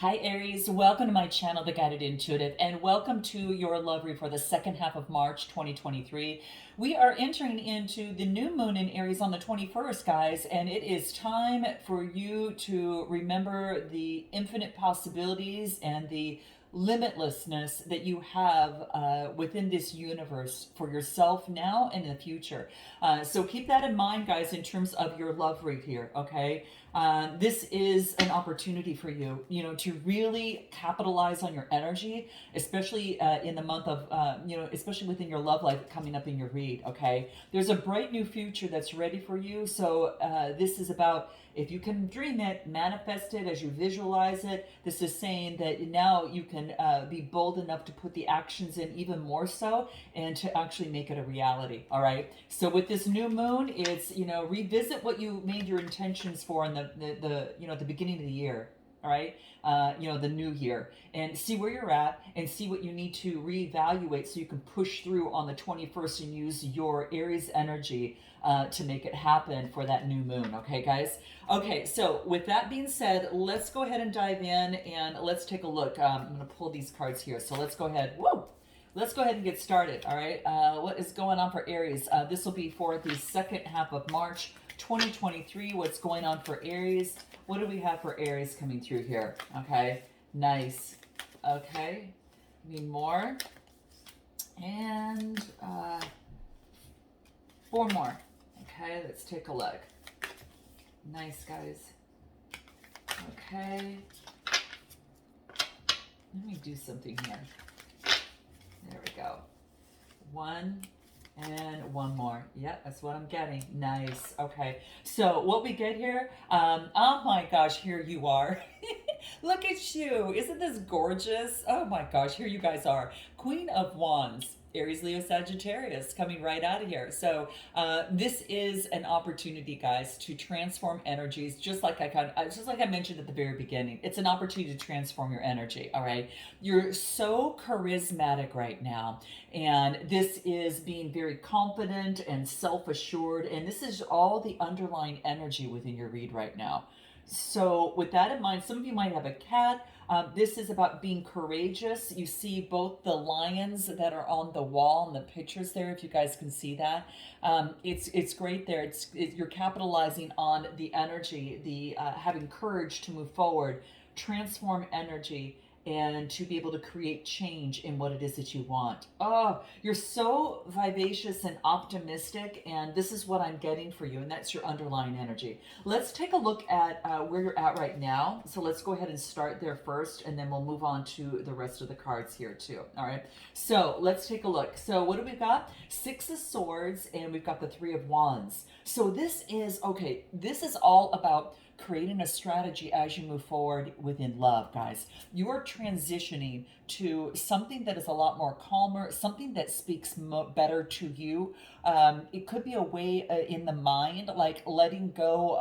Hi Aries, welcome to my channel, The Guided Intuitive, and welcome to your love read for the second half of March 2023. We are entering into the new moon in Aries on the 21st, guys, and it is time for you to remember the infinite possibilities and the limitlessness that you have within this universe for yourself now and in the future. So keep that in mind, guys, in terms of your love read here, okay? This is an opportunity for you, to really capitalize on your energy, especially in the month of, especially within your love life coming up in your read, okay? There's a bright new future that's ready for you. So this is about, if you can dream it, manifest it as you visualize it. This is saying that now you can be bold enough to put the actions in even more so and to actually make it a reality, all right? So with this new moon, it's, revisit what you made your intentions for in the beginning of the year, all right, the new year, and see where you're at and see what you need to reevaluate so you can push through on the 21st and use your Aries energy to make it happen for that new moon. Okay, guys? Okay, so with that being said, let's go ahead and dive in and let's take a look. I'm going to pull these cards here. So let's go ahead. Whoa! Let's go ahead and get started, all right? What is going on for Aries? This will be for the second half of March 2023. What's going on for Aries? What do we have for Aries coming through here? Okay, nice. Okay, need more. And 4 more. Okay, let's take a look. Nice, guys. Okay. Let me do something here. There we go. 1 and 1 more. Yep, that's what I'm getting. Nice. Okay. So what we get here, oh my gosh, here you are. Look at you. Isn't this gorgeous? Oh my gosh, here you guys are. Queen of Wands. Aries, Leo, Sagittarius coming right out of here. So this is an opportunity, guys, to transform energies, just like I mentioned at the very beginning. It's an opportunity to transform your energy. All right, you're so charismatic right now, and this is being very confident and self-assured, and this is all the underlying energy within your read right now. So with that in mind, some of you might have a cat. This is about being courageous. You see both the lions that are on the wall in the pictures there, if you guys can see that. It's great there. You're capitalizing on the energy, the having courage to move forward, transform energy, and to be able to create change in what it is that you want. Oh, you're so vivacious and optimistic, and this is what I'm getting for you, and that's your underlying energy. Let's take a look at where you're at right now. So let's go ahead and start there first, and then we'll move on to the rest of the cards here too. All right, so let's take a look. So what do we got? 6 of Swords, and we've got the 3 of Wands. So this is all about creating a strategy as you move forward within love, guys. You are transitioning to something that is a lot more calmer, something that speaks better to you. It could be a way in the mind, like letting go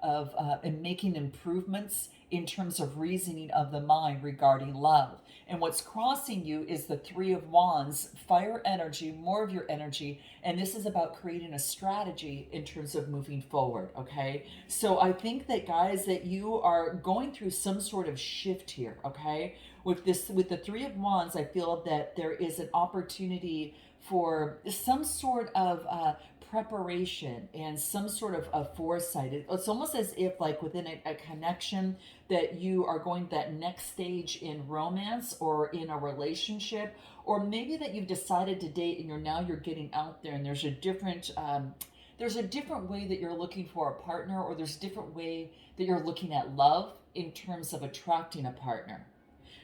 of and making improvements in terms of reasoning of the mind regarding love. And what's crossing you is the 3 of Wands, fire energy, more of your energy. And this is about creating a strategy in terms of moving forward, okay? So I think that, guys, that you are going through some sort of shift here, okay? With the 3 of Wands, I feel that there is an opportunity for some sort of preparation and some sort of foresight. It's almost as if, like, within a connection, that you are going that next stage in romance or in a relationship, or maybe that you've decided to date and you're getting out there, and there's a different way that you're looking for a partner, or there's a different way that you're looking at love in terms of attracting a partner.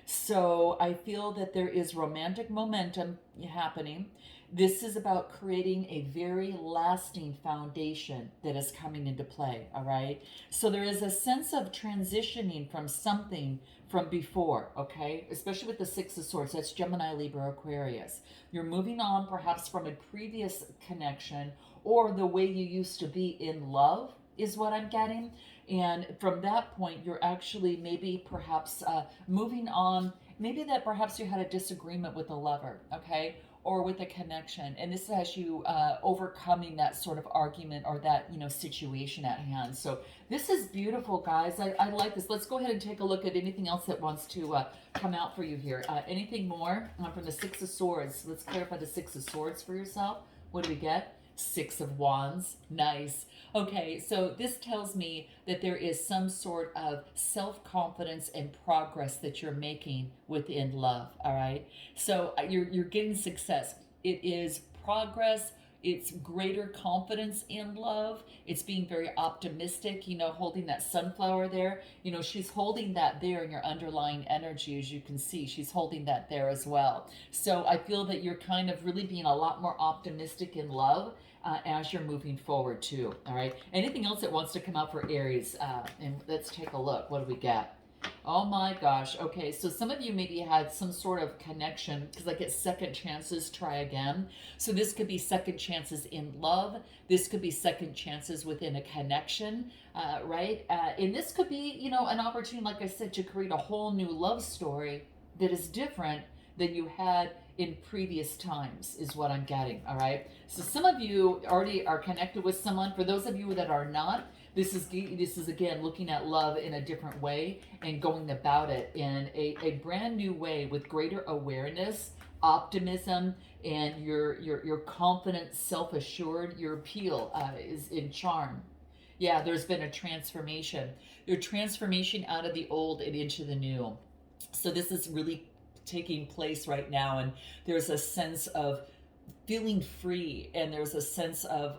So I feel that there is romantic momentum happening. This is about creating a very lasting foundation that is coming into play, all right? So there is a sense of transitioning from something from before, okay? Especially with the 6 of Swords, that's Gemini, Libra, Aquarius. You're moving on perhaps from a previous connection or the way you used to be in love is what I'm getting. And from that point, you're actually maybe perhaps moving on. Maybe that perhaps you had a disagreement with a lover, okay? or with a connection. And this has you overcoming that sort of argument or that, situation at hand. So this is beautiful, guys. I like this. Let's go ahead and take a look at anything else that wants to come out for you here. Anything more from the Six of Swords? Let's clarify the Six of Swords for yourself. What do we get? Six of Wands. Nice. Okay, so this tells me that there is some sort of self-confidence and progress that you're making within love, all right? So you're getting success. It is progress. It's greater confidence in love. It's being very optimistic, holding that sunflower there. She's holding that there in your underlying energy, as you can see. She's holding that there as well. So I feel that you're kind of really being a lot more optimistic in love as you're moving forward too, all right? Anything else that wants to come out for Aries? And let's take a look. What do we get? Oh my gosh. Okay, so some of you maybe had some sort of connection because I get second chances, try again. So this could be second chances in love. This could be second chances within a connection, right? And this could be, an opportunity, like I said, to create a whole new love story that is different than you had in previous times is what I'm getting, all right? So some of you already are connected with someone. For those of you that are not, this is again looking at love in a different way and going about it in a brand new way with greater awareness, optimism, and your confident, self-assured. Your appeal is in charm. Yeah, there's been a transformation. Your transformation out of the old and into the new. So this is really taking place right now, and there's a sense of feeling free, and there's a sense of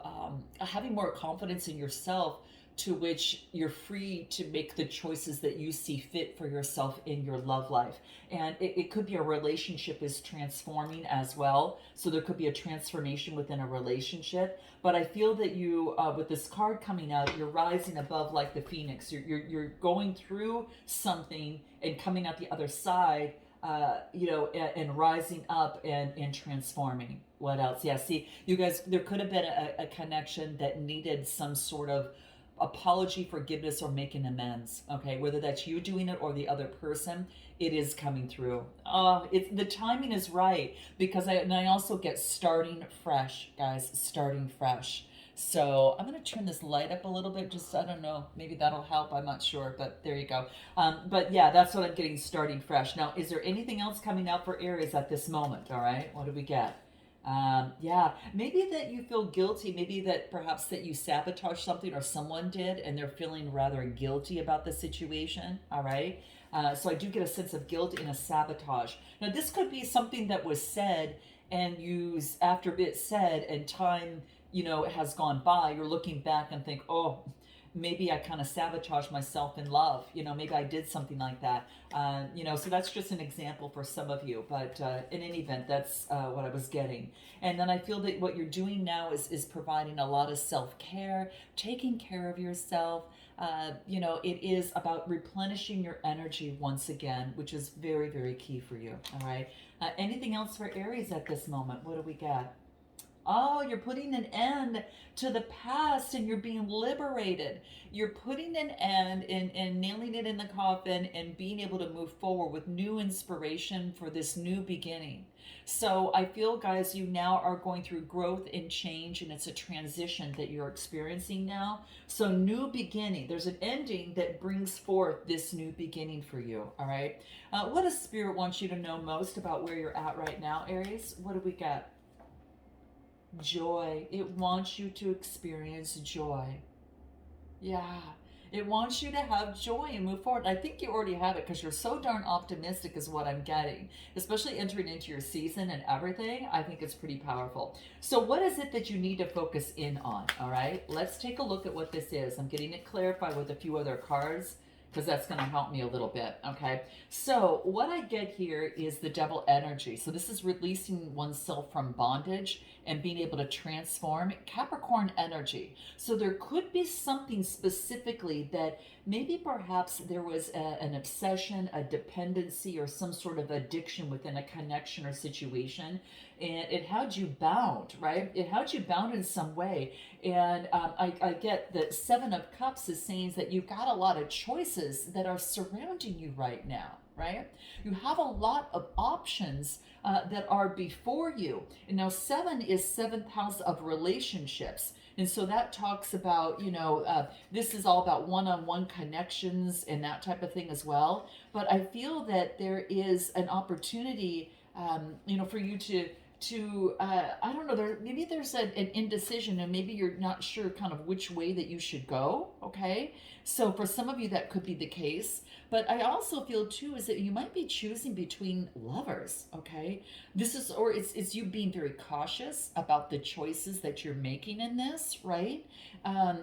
having more confidence in yourself, to which you're free to make the choices that you see fit for yourself in your love life. And it could be a relationship is transforming as well. So there could be a transformation within a relationship. But I feel that you, with this card coming out, you're rising above like the phoenix. You're going through something and coming out the other side, and rising up and transforming. What else? Yeah, see, you guys, there could have been a connection that needed some sort of apology, forgiveness, or making amends. Okay, whether that's you doing it or the other person, it is coming through. The timing is right, because I also get starting fresh, guys, starting fresh. So I'm going to turn this light up a little bit, just, I don't know, maybe that'll help. I'm not sure, but there you go. But yeah, that's what I'm getting, starting fresh. Now, is there anything else coming out for Aries at this moment? All right, what do we get? Yeah, maybe that you feel guilty, maybe that perhaps that you sabotage something or someone did and they're feeling rather guilty about the situation, all right? So I do get a sense of guilt and a sabotage. Now, this could be something that was said and after it's said and time, has gone by, you're looking back and think, oh, maybe I kind of sabotaged myself in love. Maybe I did something like that. So that's just an example for some of you. But in any event, that's what I was getting. And then I feel that what you're doing now is providing a lot of self-care, taking care of yourself. It is about replenishing your energy once again, which is very, very key for you. All right. Anything else for Aries at this moment? What do we got? Oh, you're putting an end to the past and you're being liberated. You're putting an end and nailing it in the coffin and being able to move forward with new inspiration for this new beginning. So I feel, guys, you now are going through growth and change, and it's a transition that you're experiencing now. So new beginning. There's an ending that brings forth this new beginning for you, all right? What does Spirit want you to know most about where you're at right now, Aries? What do we got? Joy. It wants you to experience joy. Yeah. It wants you to have joy and move forward. I think you already have it because you're so darn optimistic is what I'm getting. Especially entering into your season and everything. I think it's pretty powerful. So what is it that you need to focus in on? All right. Let's take a look at what this is. I'm getting it clarified with a few other cards, because that's going to help me a little bit, okay? So what I get here is the devil energy. So this is releasing oneself from bondage and being able to transform. Capricorn energy. So there could be something specifically that maybe perhaps there was an obsession, a dependency, or some sort of addiction within a connection or situation, and it had you bound, right? It had you bound in some way. And I get that Seven of Cups is saying that you've got a lot of choices choices that are surrounding you right now, right? You have a lot of options that are before you. And now 7 is 7th house of relationships. And so that talks about, this is all about one-on-one connections and that type of thing as well. But I feel that there is an opportunity, for you to I don't know, maybe there's an indecision, and maybe you're not sure kind of which way that you should go. Okay, so for some of you that could be the case, but I also feel too is that you might be choosing between lovers. Okay, this is, or it's you being very cautious about the choices that you're making in this, right?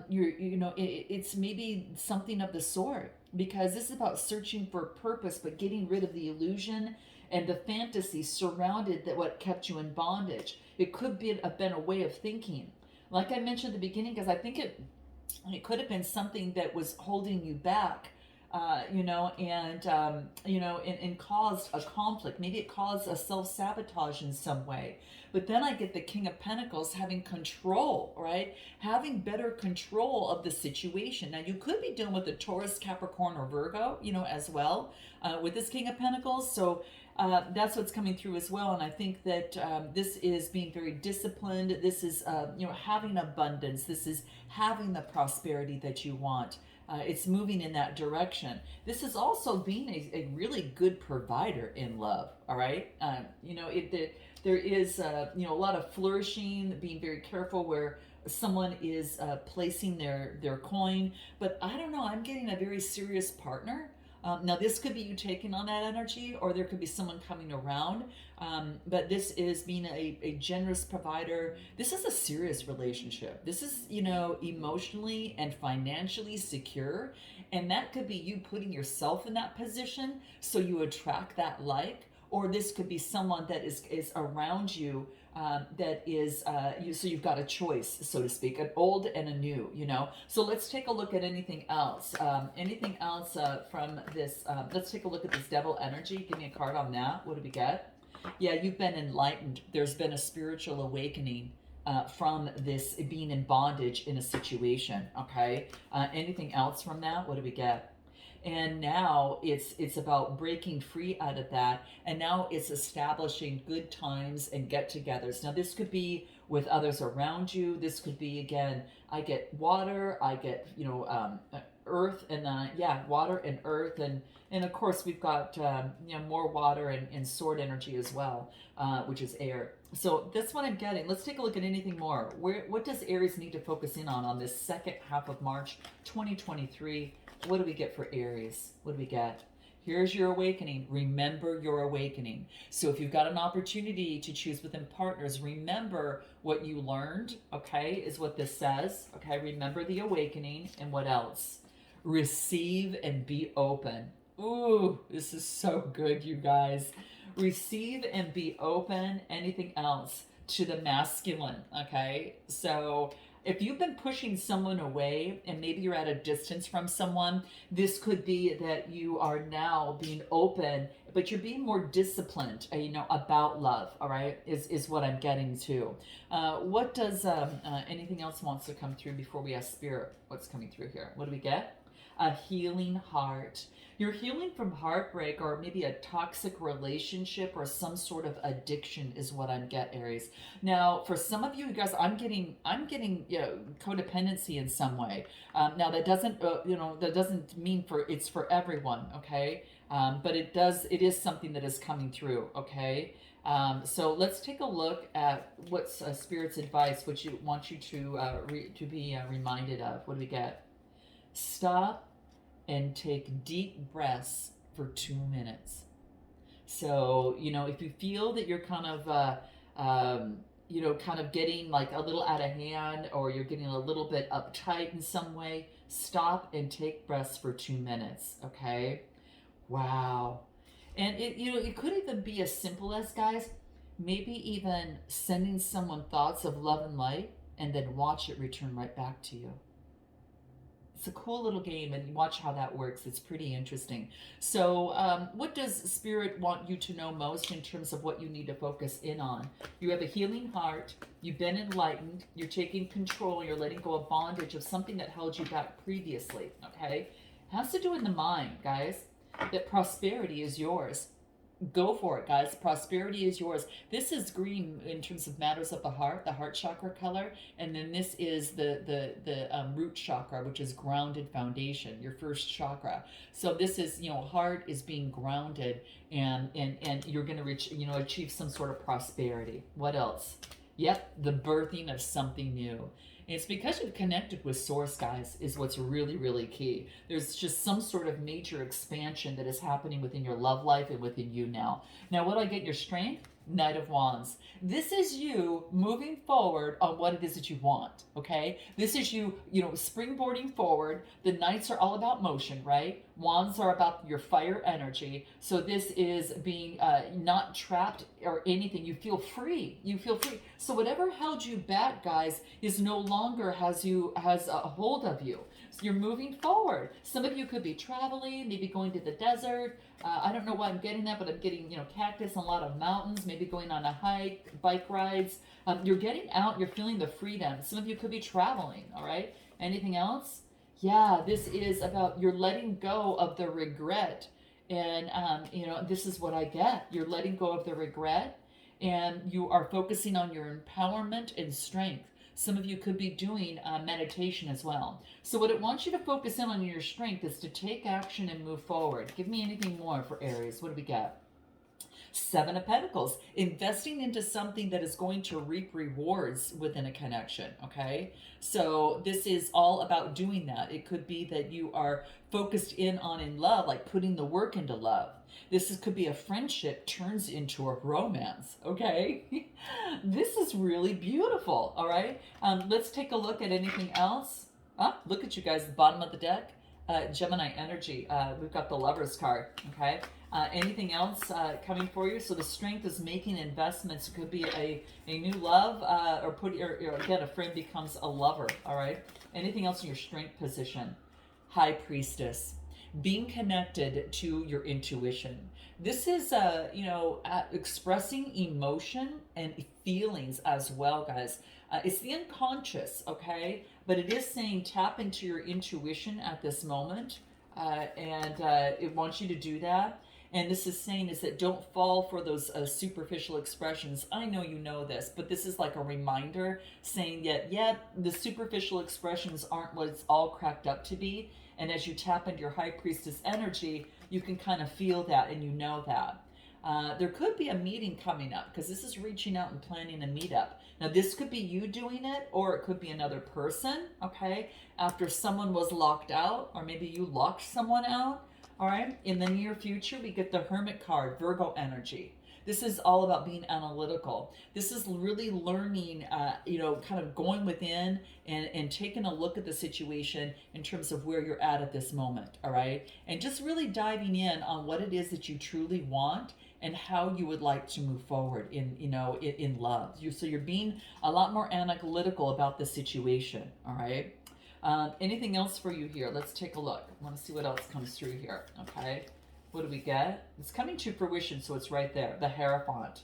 It's maybe something of the sort, because this is about searching for purpose but getting rid of the illusion and the fantasy surrounded that what kept you in bondage. It could be have been a way of thinking, like I mentioned at the beginning, because I think it could have been something that was holding you back, and caused a conflict. Maybe it caused a self-sabotage in some way. But then I get the King of Pentacles having control, right? Having better control of the situation. Now, you could be dealing with a Taurus, Capricorn, or Virgo, as well, with this King of Pentacles. So that's what's coming through as well. And I think that this is being very disciplined. This is, having abundance. This is having the prosperity that you want. It's moving in that direction. This is also being a really good provider in love. All right. There is, a lot of flourishing, being very careful where someone is placing their coin. But I don't know, I'm getting a very serious partner. Now, this could be you taking on that energy, or there could be someone coming around. But this is being a generous provider. This is a serious relationship. This is, emotionally and financially secure. And that could be you putting yourself in that position so you attract that like. Or this could be someone that is around you, that is, so you've got a choice, so to speak, an old and a new, So let's take a look at anything else. Anything else from this? Let's take a look at this Devil energy. Give me a card on that. What do we get? Yeah, you've been enlightened. There's been a spiritual awakening from this being in bondage in a situation, okay? Anything else from that? What do we get? And now it's about breaking free out of that, and now it's establishing good times and get-togethers. Now, this could be with others around you. This could be, again, I get water, I get earth, and water and earth, and of course we've got more water and sword energy as well, which is air. So that's what I'm getting. Let's take a look at anything more. What does Aries need to focus in on this second half of March 2023? What do we get for Aries? What do we get? Here's your awakening. Remember your awakening. So if you've got an opportunity to choose within partners, remember what you learned, okay, is what this says. Okay, remember the awakening. And what else? Receive and be open. Ooh, this is so good, you guys. Receive and be open. Anything else? To the masculine, okay? So if you've been pushing someone away and maybe you're at a distance from someone, this could be that you are now being open, but you're being more disciplined, about love, all right, is what I'm getting to. What does anything else wants to come through before we ask Spirit what's coming through here? What do we get? A healing heart. You're healing from heartbreak, or maybe a toxic relationship, or some sort of addiction is what I'm getting, Aries. Now, for some of you guys, I'm getting codependency in some way. Now that doesn't mean it's for everyone, okay? But it is something that is coming through, okay? So let's take a look at what's Spirit's advice, which you want you to be reminded of. What do we get? Stop and take deep breaths for 2 minutes. So, if you feel that you're kind of getting like a little out of hand, or you're getting a little bit uptight in some way, stop and take breaths for 2 minutes, okay? Wow. And it could even be as simple as, guys, maybe even sending someone thoughts of love and light, and then watch it return right back to you. It's a cool little game, and watch how that works. It's pretty interesting. So what does Spirit want you to know most in terms of what you need to focus in on? You have a healing heart. You've been enlightened. You're taking control. You're letting go of bondage of something that held you back previously, okay? Has to do in the mind, guys, that prosperity is yours. Go for it, guys. Prosperity is yours. This is green in terms of matters of the heart chakra color, and then this is the root chakra, which is grounded foundation, your first chakra. So this is, you know, heart is being grounded, and you're going to reach, you know, achieve some sort of prosperity. What else? Yep, the birthing of something new. And it's because you've connected with source, guys, is what's really, really key. There's just some sort of major expansion that is happening within your love life and within you now. Now, what do I get your strength? Knight of Wands. This is you moving forward on what it is that you want, okay? This is you, you know, springboarding forward. The Knights are all about motion, right? Wands are about your fire energy. So this is being not trapped or anything. You feel free. You feel free. So whatever held you back, guys, is no longer has a hold of you. So you're moving forward. Some of you could be traveling, maybe going to the desert. I don't know why I'm getting that, but I'm getting, you know, cactus and a lot of mountains, maybe going on a hike, bike rides. You're getting out, you're feeling the freedom. Some of you could be traveling, all right? Anything else? Yeah, this is about you're letting go of the regret. And, you know, this is what I get. You're letting go of the regret, and you are focusing on your empowerment and strength. Some of you could be doing meditation as well. So what it wants you to focus in on your strength is to take action and move forward. Give me anything more for Aries. What do we got? Seven of Pentacles, investing into something that is going to reap rewards within a connection, okay? So this is all about doing that. It could be that you are focused in on in love, like putting the work into love. Could be a friendship turns into a romance, okay? This is really beautiful, all right? Let's take a look at anything else. Look at you guys, the bottom of the deck. Gemini energy. We've got the Lovers card, okay? Anything else coming for you? So the strength is making investments. It could be a new love, or again, a friend becomes a lover, all right? Anything else in your strength position? High Priestess. Being connected to your intuition. This is, expressing emotion and feelings as well, guys. It's the unconscious, okay? But it is saying tap into your intuition at this moment, and it wants you to do that. And this is saying is that don't fall for those superficial expressions. I know you know this, but this is like a reminder saying that, yeah, the superficial expressions aren't what it's all cracked up to be. And as you tap into your High Priestess energy, you can kind of feel that and you know that. There could be a meeting coming up because this is reaching out and planning a meetup. Now, this could be you doing it, or it could be another person, okay? After someone was locked out, or maybe you locked someone out, all right? In the near future, we get the Hermit card, Virgo energy. This is all about being analytical. This is really learning, kind of going within and taking a look at the situation in terms of where you're at this moment, all right? And just really diving in on what it is that you truly want and how you would like to move forward in love. So you're being a lot more analytical about the situation, all right? Anything else for you here? Let's take a look. I want to see what else comes through here, okay? What do we get? It's coming to fruition, so it's right there, the Hierophant.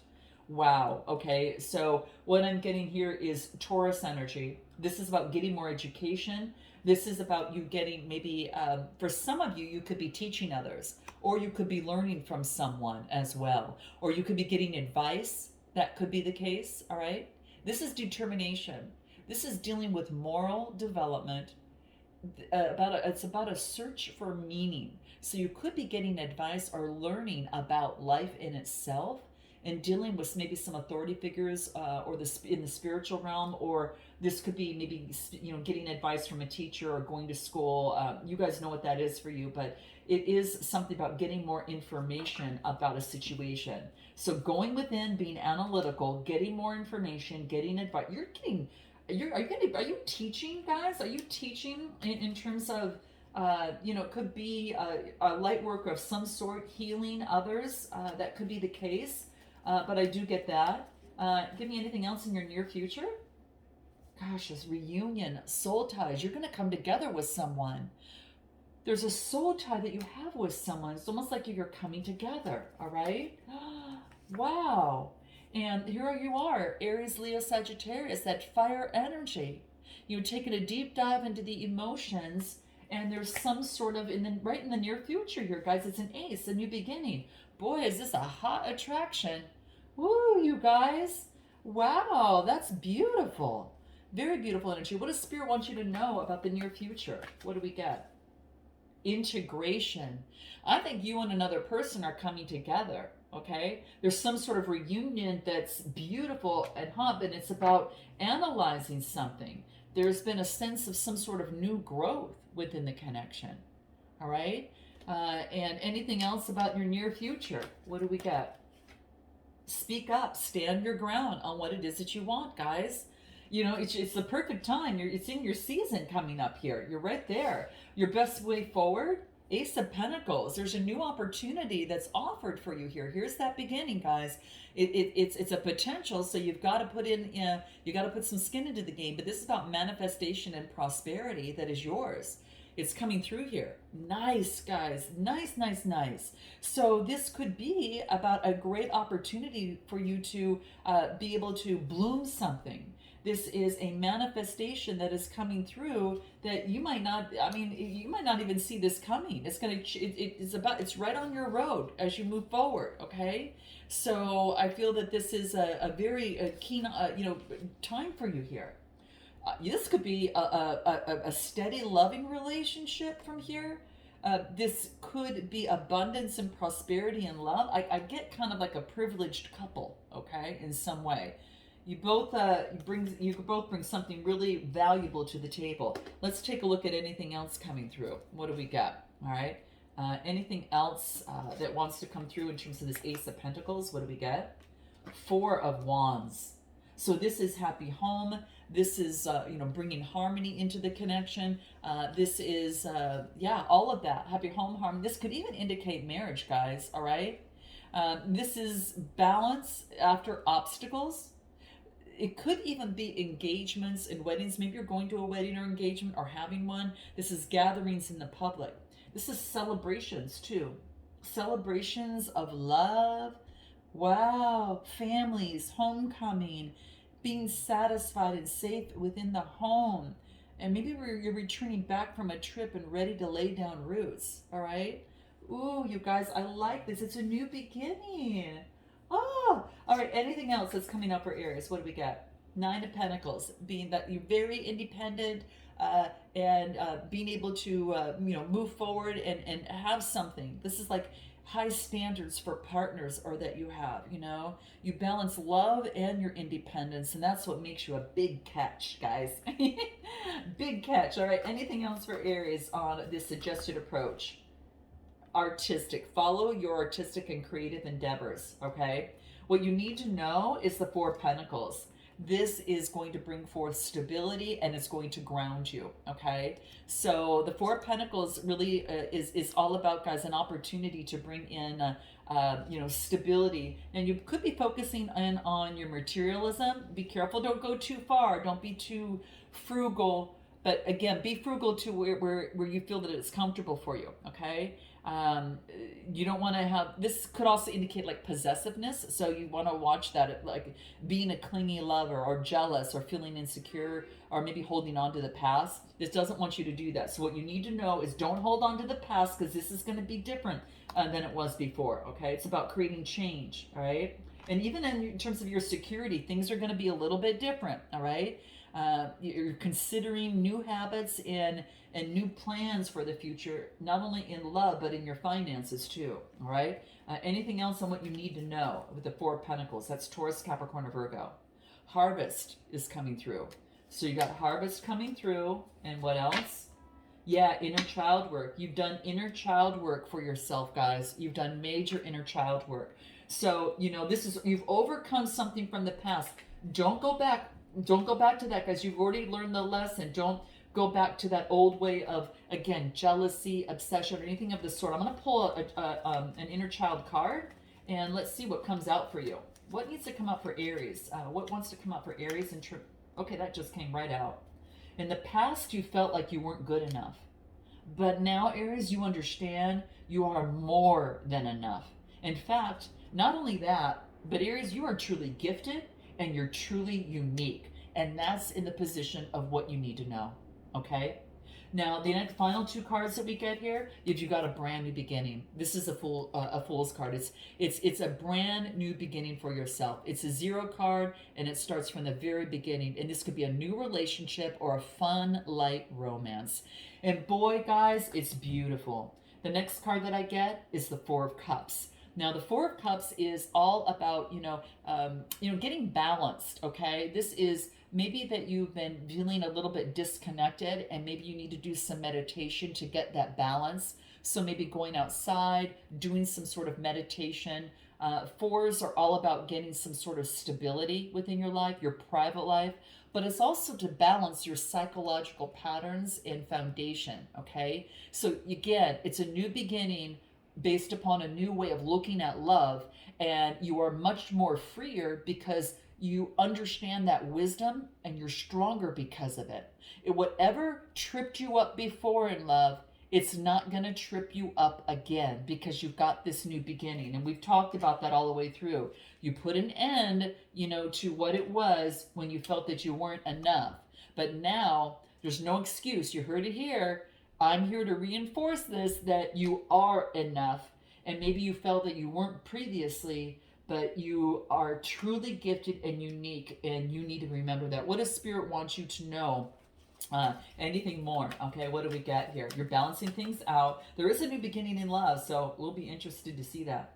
Wow, okay, so what I'm getting here is Taurus energy. This is about getting more education. This is about you getting maybe, for some of you, you could be teaching others, or you could be learning from someone as well, or you could be getting advice. That could be the case, all right? This is determination. This is dealing with moral development. It's about a search for meaning. So you could be getting advice or learning about life in itself and dealing with maybe some authority figures in the spiritual realm, or this could be maybe getting advice from a teacher or going to school. You guys know what that is for you, but it is something about getting more information about a situation. So going within, being analytical, getting more information, getting advice. Are you teaching, guys? Are you teaching in terms of, it could be a light work of some sort, healing others. That could be the case. But I do get that. Give me anything else in your near future? Gosh, this reunion, soul ties. You're going to come together with someone. There's a soul tie that you have with someone. It's almost like you're coming together, all right? Wow. And here you are, Aries, Leo, Sagittarius, that fire energy. You're taking a deep dive into the emotions And there's some sort of, right in the near future here, guys, it's an ace, a new beginning. Boy, is this a hot attraction. Woo, you guys. Wow, that's beautiful. Very beautiful energy. What does Spirit want you to know about the near future? What do we get? Integration. I think you and another person are coming together. Okay, there's some sort of reunion that's beautiful and hot, and it's about analyzing something. There's been a sense of some sort of new growth within the connection. All right, and anything else about your near future? What do we get? Speak up, stand your ground on what it is that you want, guys. You know, it's the perfect time. It's in your season coming up here. You're right there. Your best way forward, Ace of Pentacles. There's a new opportunity that's offered for you here. Here's that beginning, guys. It's a potential, so you've got to put in, you got to put some skin into the game. But this is about manifestation and prosperity that is yours. It's coming through here. Nice, guys. Nice, nice, nice. So this could be about a great opportunity for you to be able to bloom something. This is a manifestation that is coming through that you might not, I mean, you might not even see this coming. It's going to, it's right on your road as you move forward, okay? So I feel that this is a very keen, time for you here. This could be a steady, loving relationship from here. This could be abundance and prosperity and love. I get kind of like a privileged couple, okay, in some way. You both bring something really valuable to the table. Let's take a look at anything else coming through. What do we got? All right. Anything else that wants to come through in terms of this Ace of Pentacles? What do we get? Four of Wands. So this is happy home. This is, bringing harmony into the connection. This is, all of that. Happy home, harmony. This could even indicate marriage, guys, all right? This is balance after obstacles. It could even be engagements and weddings. Maybe you're going to a wedding or engagement or having one. This is gatherings in the public. This is celebrations, too. Celebrations of love. Wow. Families, homecoming, being satisfied and safe within the home. And maybe you're returning back from a trip and ready to lay down roots. All right? Ooh, you guys, I like this. It's a new beginning. Oh, all right. Anything else that's coming up for Aries? What do we got? Nine of Pentacles, being that you're very independent and being able to, move forward and have something. This is like high standards for partners or that you have, you balance love and your independence, and that's what makes you a big catch, guys. Big catch. All right. Anything else for Aries on this suggested approach? Artistic. Follow your artistic and creative endeavors, okay? What you need to know is the Four of Pentacles. This is going to bring forth stability and it's going to ground you, okay? So the Four of Pentacles really is all about, guys, an opportunity to bring in, stability. And you could be focusing in on your materialism. Be careful. Don't go too far. Don't be too frugal. But again, be frugal to where you feel that it's comfortable for you, okay? You don't want to have, this could also indicate like possessiveness. So you want to watch that, like being a clingy lover or jealous or feeling insecure or maybe holding on to the past. This doesn't want you to do that. So what you need to know is don't hold on to the past, because this is going to be different than it was before. Okay. It's about creating change. All right. And even in terms of your security, things are going to be a little bit different. All right. You're considering new habits and new plans for the future, not only in love, but in your finances too, all right? Anything else on what you need to know with the Four of Pentacles? That's Taurus, Capricorn, or Virgo. Harvest is coming through. So you got harvest coming through, and what else? Yeah, inner child work. You've done inner child work for yourself, guys. You've done major inner child work. So, you've overcome something from the past. Don't go back. Don't go back to that, guys. You've already learned the lesson. Don't go back to that old way of, again, jealousy, obsession, or anything of the sort. I'm going to pull an inner child card, and let's see what comes out for you. What needs to come out for Aries? What wants to come out for Aries? Okay, that just came right out. In the past, you felt like you weren't good enough. But now, Aries, you understand you are more than enough. In fact, not only that, but Aries, you are truly gifted and you're truly unique. And that's in the position of what you need to know. Okay? Now, the next final two cards that we get here, if you got a brand new beginning, this is a fool's card. It's a brand new beginning for yourself. It's a 0 card, and it starts from the very beginning. And this could be a new relationship or a fun, light romance. And boy, guys, it's beautiful. The next card that I get is the Four of Cups. Now, the Four of Cups is all about, getting balanced, okay? This is maybe that you've been feeling a little bit disconnected, and maybe you need to do some meditation to get that balance. So maybe going outside, doing some sort of meditation. Fours are all about getting some sort of stability within your life, your private life, but it's also to balance your psychological patterns and foundation, okay? So again, it's a new beginning based upon a new way of looking at love, and you are much more freer because you understand that wisdom, and you're stronger because of it. Whatever tripped you up before in love, it's not going to trip you up again because you've got this new beginning. And we've talked about that all the way through. You put an end, to what it was when you felt that you weren't enough. But now there's no excuse. You heard it here. I'm here to reinforce this, that you are enough. And maybe you felt that you weren't previously, but you are truly gifted and unique, and you need to remember that. What does Spirit want you to know? Anything more? Okay, what do we get here? You're balancing things out. There is a new beginning in love, so we'll be interested to see that.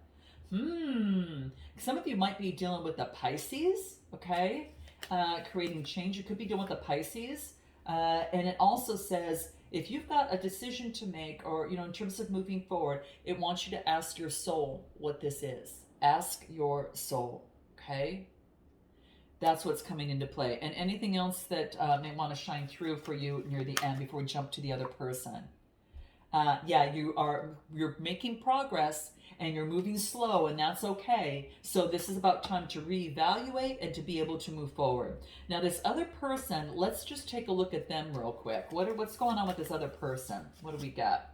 Some of you might be dealing with the Pisces, okay? Creating change. You could be dealing with the Pisces. And it also says, if you've got a decision to make, or, in terms of moving forward, it wants you to ask your soul what this is. Ask your soul, okay? That's what's coming into play. And anything else that may want to shine through for you near the end before we jump to the other person. You're making progress, and you're moving slow, and that's okay. So this is about time to reevaluate and to be able to move forward. Now, this other person, let's just take a look at them real quick. What's going on with this other person? What do we got?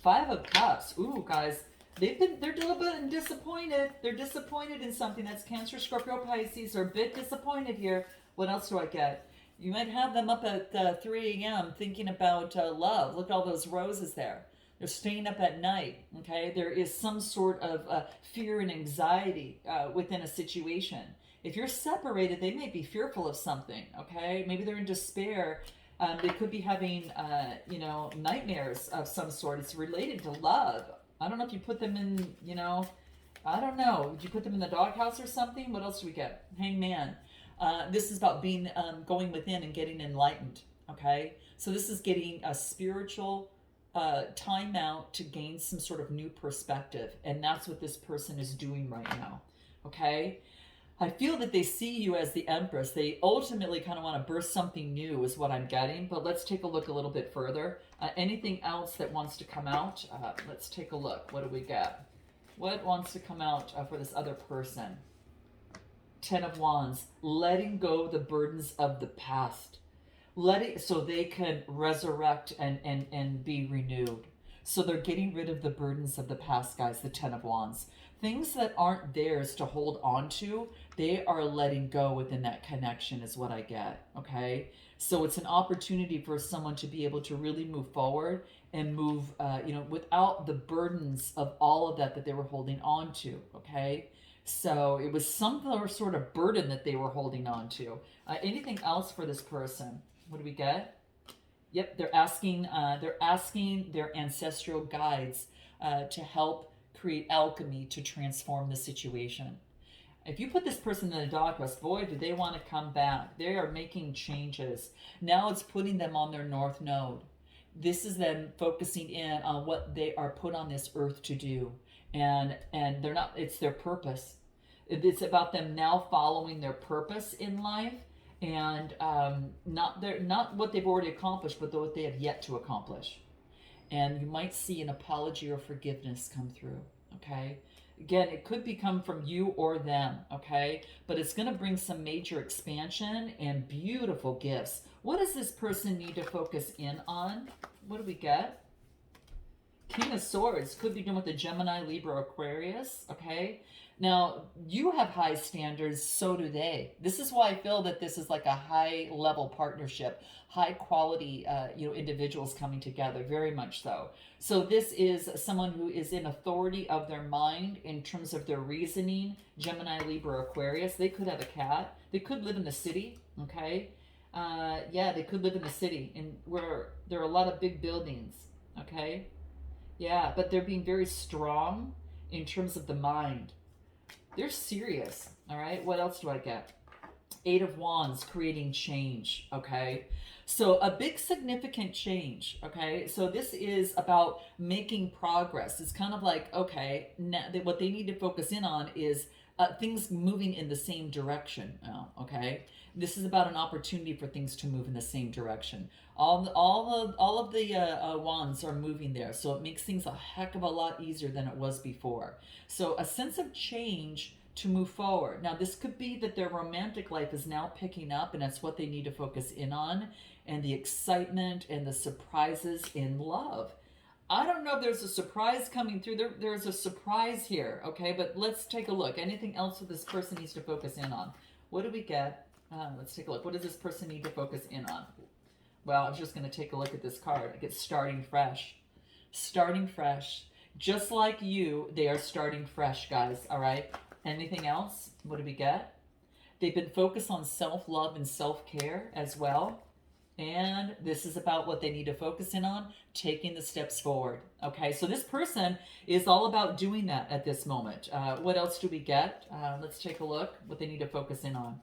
5 of Cups. Ooh, guys, they're a little bit disappointed. They're disappointed in something. That's Cancer, Scorpio, Pisces. They're a bit disappointed here. What else do I get? You might have them up at 3 a.m. thinking about love. Look at all those roses there. They're staying up at night, okay? There is some sort of fear and anxiety within a situation. If you're separated, they may be fearful of something, okay? Maybe they're in despair. They could be having, nightmares of some sort. It's related to love. I don't know if you put them in, I don't know. Would you put them in the doghouse or something? What else do we get? Hangman. This is about going within and getting enlightened, okay? So this is getting a spiritual time out to gain some sort of new perspective. And that's what this person is doing right now, okay? I feel that they see you as the Empress. They ultimately kind of want to birth something new is what I'm getting. But let's take a look a little bit further. Anything else that wants to come out? Let's take a look. What do we get? What wants to come out for this other person? 10 of Wands. Letting go the burdens of the past. So they can resurrect and be renewed. So they're getting rid of the burdens of the past, guys, the 10 of Wands. Things that aren't theirs to hold on to, they are letting go within that connection is what I get, okay? So it's an opportunity for someone to be able to really move forward and move, without the burdens of all of that they were holding on to, okay? So it was some sort of burden that they were holding on to. Anything else for this person? What do we get? Yep, they're asking their ancestral guides to help create alchemy to transform the situation. If you put this person in the doghouse, boy, do they want to come back. They are making changes. Now it's putting them on their north node. This is them focusing in on what they are put on this earth to do. And they're not, it's their purpose. It's about them now following their purpose in life, and not what they've already accomplished, but what they have yet to accomplish. And you might see an apology or forgiveness come through, okay? Again, it could come from you or them, okay? But it's going to bring some major expansion and beautiful gifts. What does this person need to focus in on? What do we get? King of Swords could be doing with the Gemini, Libra, Aquarius. Okay. Now, you have high standards, so do they. This is why I feel that this is like a high level partnership, high quality, individuals coming together, very much so. So, this is someone who is in authority of their mind in terms of their reasoning. Gemini, Libra, Aquarius. They could have a cat. They could live in the city. Okay. Yeah, they could live in the city, and where there are a lot of big buildings. Okay. Yeah, but they're being very strong in terms of the mind. They're serious. All right. What else do I get? Eight of Wands, creating change. Okay. So a big significant change. Okay. So this is about making progress. It's kind of like, okay, now what they need to focus in on is things moving in the same direction. Now, okay. This is about an opportunity for things to move in the same direction. All of the wands are moving there, so it makes things a heck of a lot easier than it was before. So a sense of change to move forward. Now, this could be that their romantic life is now picking up, and that's what they need to focus in on, and the excitement and the surprises in love. I don't know if there's a surprise coming through. There's a surprise here, okay? But let's take a look. Anything else that this person needs to focus in on? What do we get? Let's take a look. What does this person need to focus in on? Well, I'm just going to take a look at this card. I get starting fresh. Starting fresh. Just like you, they are starting fresh, guys, all right? Anything else? What do we get? They've been focused on self-love and self-care as well. And this is about what they need to focus in on, taking the steps forward. Okay, so this person is all about doing that at this moment. What else do we get? Let's take a look what they need to focus in on.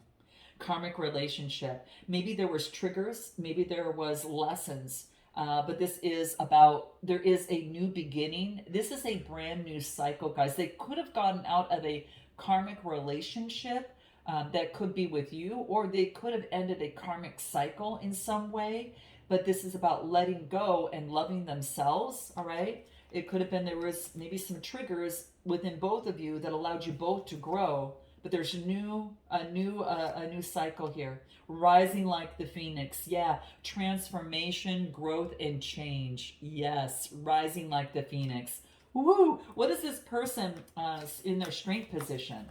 Karmic relationship. Maybe there was triggers, maybe there was lessons, but this is about, there is a new beginning. This is a brand new cycle, guys. They could have gotten out of a karmic relationship that could be with you, or they could have ended a karmic cycle in some way, but this is about letting go and loving themselves, all right? It could have been there was maybe some triggers within both of you that allowed you both to grow, but there's a new cycle here. Rising like the phoenix. Yeah, transformation, growth, and change. Yes, rising like the phoenix. Woo! What is this person in their strength position?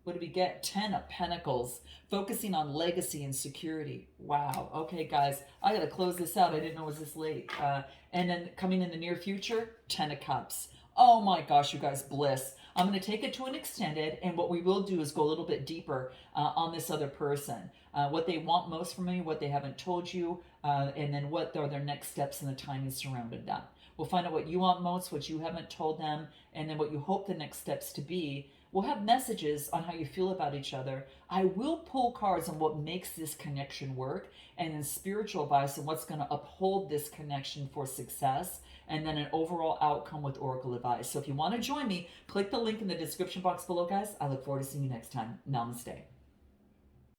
What do we get? 10 of Pentacles, focusing on legacy and security. Wow. Okay, guys, I got to close this out. I didn't know it was this late. And then coming in the near future, 10 of Cups. Oh my gosh, you guys, bliss. I'm going to take it to an extended, and what we will do is go a little bit deeper on this other person. What they want most from you, what they haven't told you, and then what are their next steps and the timing surrounded that. We'll find out what you want most, what you haven't told them, and then what you hope the next steps to be. We'll have messages on how you feel about each other. I will pull cards on what makes this connection work, and then spiritual advice on what's going to uphold this connection for success, and then an overall outcome with oracle advice. So if you want to join me, click the link in the description box below, guys. I look forward to seeing you next time. Namaste.